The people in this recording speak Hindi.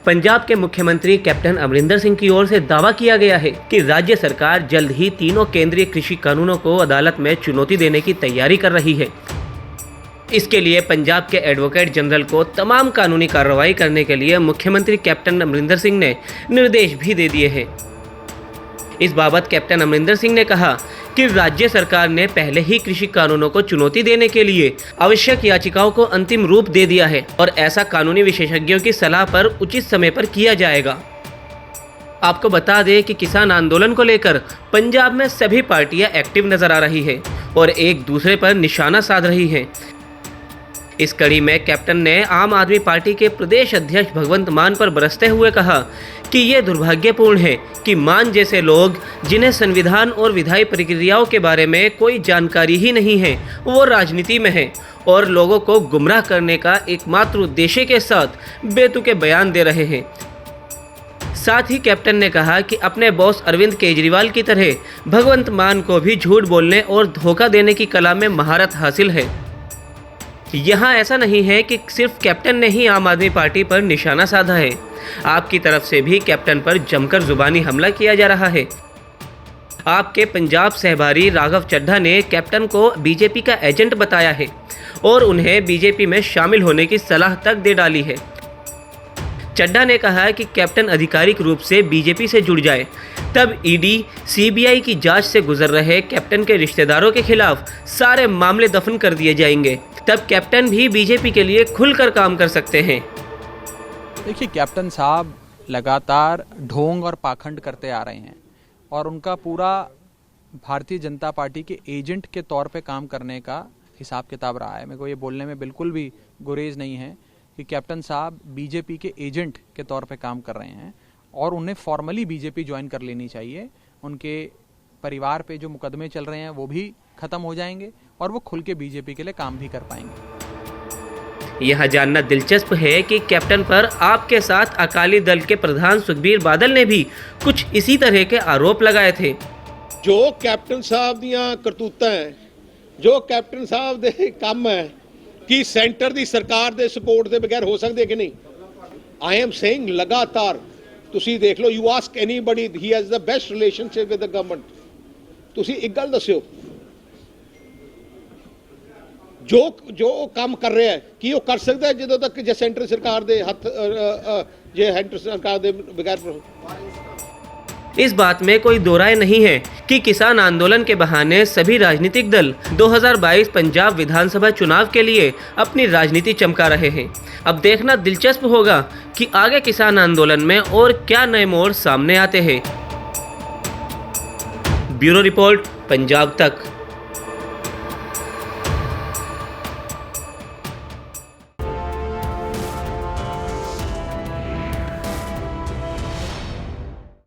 पंजाब के मुख्यमंत्री कैप्टन अमरिंदर सिंह की ओर से दावा किया गया है कि राज्य सरकार जल्द ही तीनों केंद्रीय कृषि कानूनों को अदालत में चुनौती देने की तैयारी कर रही है। इसके लिए पंजाब के एडवोकेट जनरल को तमाम कानूनी कार्रवाई करने के लिए मुख्यमंत्री कैप्टन अमरिंदर सिंह ने निर्देश भी दे दिए हैं। इस बाबत कैप्टन अमरिंदर सिंह ने कहा कि राज्य सरकार ने पहले ही कृषि कानूनों को चुनौती देने के लिए आवश्यक याचिकाओं को अंतिम रूप दे दिया है और ऐसा कानूनी विशेषज्ञों की सलाह पर उचित समय पर किया जाएगा। आपको बता दें कि किसान आंदोलन को लेकर पंजाब में सभी पार्टियां एक्टिव नजर आ रही है और एक दूसरे पर निशाना साध रही हैं। इस कड़ी में कैप्टन ने आम आदमी पार्टी के प्रदेश अध्यक्ष भगवंत मान पर बरसते हुए कहा कि ये दुर्भाग्यपूर्ण है कि मान जैसे लोग, जिन्हें संविधान और विधायी प्रक्रियाओं के बारे में कोई जानकारी ही नहीं है, वो राजनीति में है और लोगों को गुमराह करने का एकमात्र उद्देश्य के साथ बेतुके बयान दे रहे हैं। साथ ही कैप्टन ने कहा कि अपने बॉस अरविंद केजरीवाल की तरह भगवंत मान को भी झूठ बोलने और धोखा देने की कला में महारत हासिल है। यहाँ ऐसा नहीं है कि सिर्फ कैप्टन ने ही आम आदमी पार्टी पर निशाना साधा है, आपकी तरफ से भी कैप्टन पर जमकर जुबानी हमला किया जा रहा है। आपके पंजाब सहबारी राघव चड्ढा ने कैप्टन को बीजेपी का एजेंट बताया है और उन्हें बीजेपी में शामिल होने की सलाह तक दे डाली है। चड्ढा ने कहा कि कैप्टन आधिकारिक रूप से बीजेपी से जुड़ जाए, तब ईडी, सीबीआई की जांच से गुजर रहे कैप्टन के रिश्तेदारों के खिलाफ सारे मामले दफन कर दिए जाएंगे। तब कैप्टन भी बीजेपी के लिए खुलकर काम कर सकते हैं। देखिए, कैप्टन साहब लगातार ढोंग और पाखंड करते आ रहे हैं और उनका पूरा भारतीय जनता पार्टी के एजेंट के तौर पे काम करने का हिसाब किताब रहा है। मेरे को ये बोलने में बिल्कुल भी गुरेज नहीं है कि कैप्टन साहब बीजेपी के एजेंट के तौर पे काम कर रहे हैं और उन्हें फॉर्मली बीजेपी ज्वाइन कर लेनी चाहिए। उनके परिवार पे जो मुकदमे चल रहे हैं वो भी खत्म हो जाएंगे और वो खुल के बीजेपी के लिए काम भी कर पाएंगे। यह जानना दिलचस्प है कि कैप्टन पर आपके साथ अकाली दल के प्रधान सुखबीर बादल ने भी कुछ इसी तरह के आरोप लगाए थे। जो कैप्टन साहब दियां करतूतां है, जो कैप्टन साहब दे काम है कि सेंटर दी सरकार दे सपोर्ट दे बगैर हो सकदे कि नहीं। आई एम सेइंग लगातार ਤੁਸੀਂ देख लो, you ask anybody, he has the best relationship with the government. ਤੁਸੀਂ ਇੱਕ ਗੱਲ ਦੱਸਿਓ, ਜੋ ਕੰਮ ਕਰ ਰਿਹਾ ਹੈ ਕੀ ਉਹ ਕਰ ਸਕਦਾ ਹੈ ਜਦੋਂ ਤੱਕ ਜੇ ਸੈਂਟਰ ਸਰਕਾਰ ਦੇ ਹੱਥ ਜੇ ਸੈਂਟਰ ਸਰਕਾਰ ਦੇ ਬਗੈਰ। इस बात में कोई दो राय नहीं है कि किसान आंदोलन के बहाने सभी राजनीतिक दल 2022 पंजाब विधानसभा चुनाव के लिए अपनी राजनीति चमका रहे हैं। अब देखना दिलचस्प होगा कि आगे किसान आंदोलन में और क्या नए मोड़ सामने आते हैं। ब्यूरो रिपोर्ट, पंजाब तक।